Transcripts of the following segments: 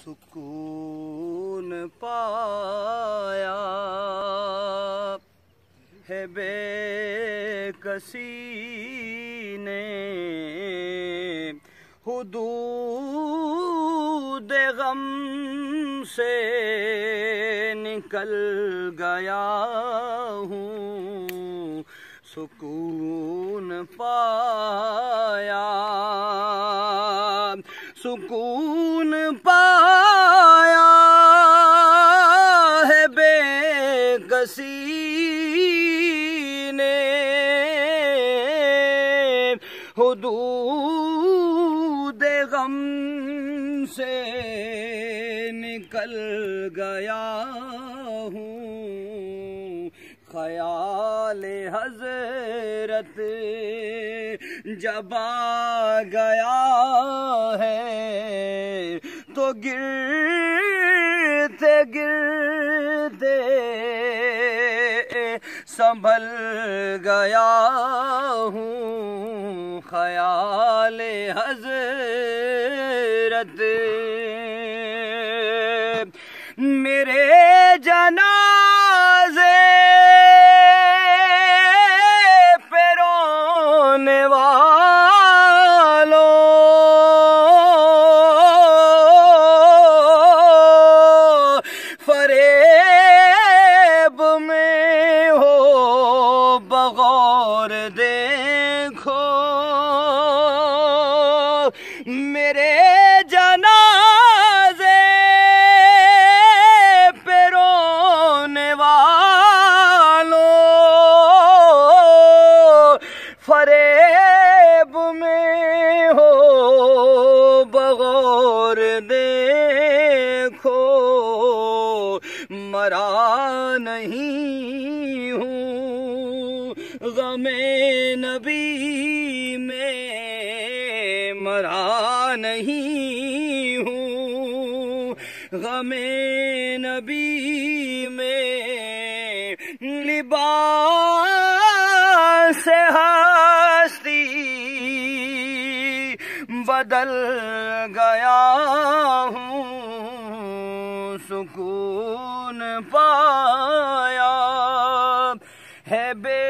سکون پایا ہے بے کسی نے، حدود غم سے نکل گیا ہوں، سکون پایا، سکون پایا ہے بے کسی نے، حدود غم سے نکل گیا ہوں، خیال حضرت جب آ گیا ہے تو گرتے گرتے سنبھل گیا ہوں، خیال حضرت میرے جنازے پہ رونے والوں، فریب میں ہو بغور دیکھو، میرے جنازے پہ رونے والوں، فریب میں ہو بغور دیکھو، مرا نہیں ہوں غم نبی میں، مرا نہیں ہوں غم نبی میں، لباس ہستی بدل گیا ہوں، سکون پایا ہے بے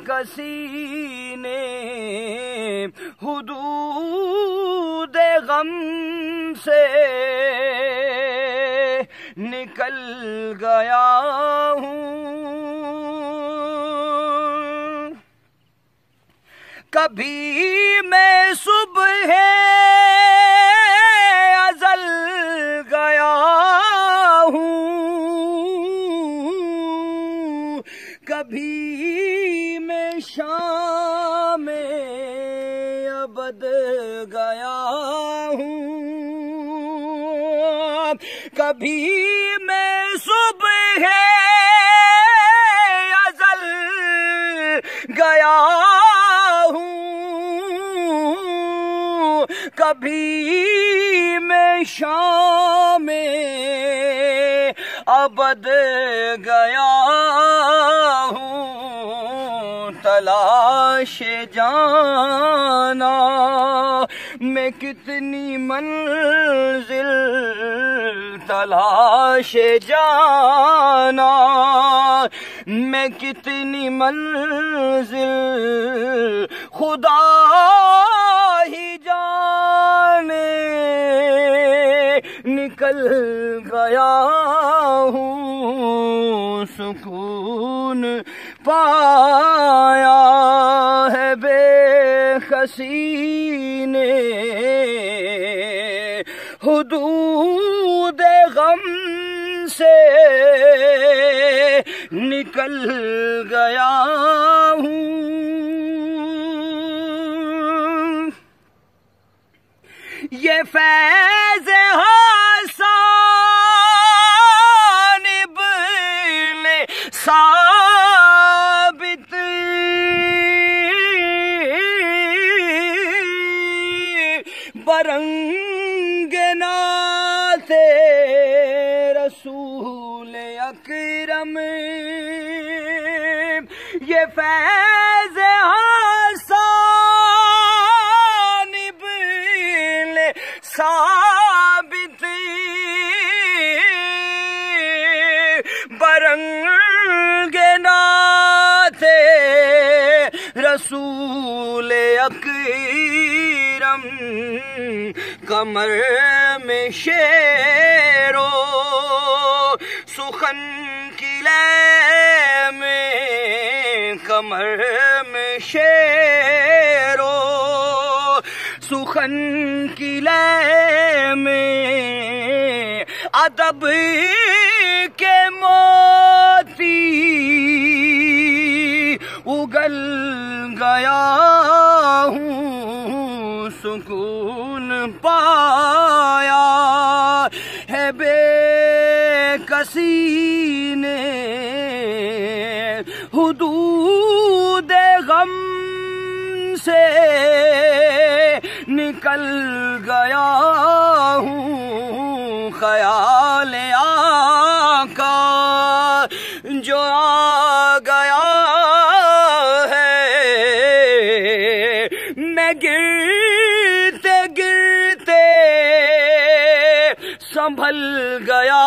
کسی نے، حدود غم سے نکل گیا ہوں، کبھی میں صبح ازل گیا ہوں، کبھی میں شام ابد گیا ہوں، کبھی میں صبح ازل گیا ہوں، کبھی میں شام ابد گیا ہوں، تلاش جانا میں کتنی منزل، تلاش جانا میں کتنی منزل، خدا ہی جانے نکل گیا ہوں، سکون پایا ہے بے کسی نے، حدود غم سے نکل گیا ہوں، یہ فیض حسان ابن ثابت برنگ نعت رسول اکرم، یہ فیض حسان ابن ثابت کمر میں شیرو سخن کی لے میں کمر میں شیرو سخن کی لے میں ادب کے موتی اگل گیا ہوں سکون پایا ہے بے کسی نے حدود غم سے نکل گیا ہوں خیال آقا جو آ گیا ہے میں گرتے گرتے سنبھل گیا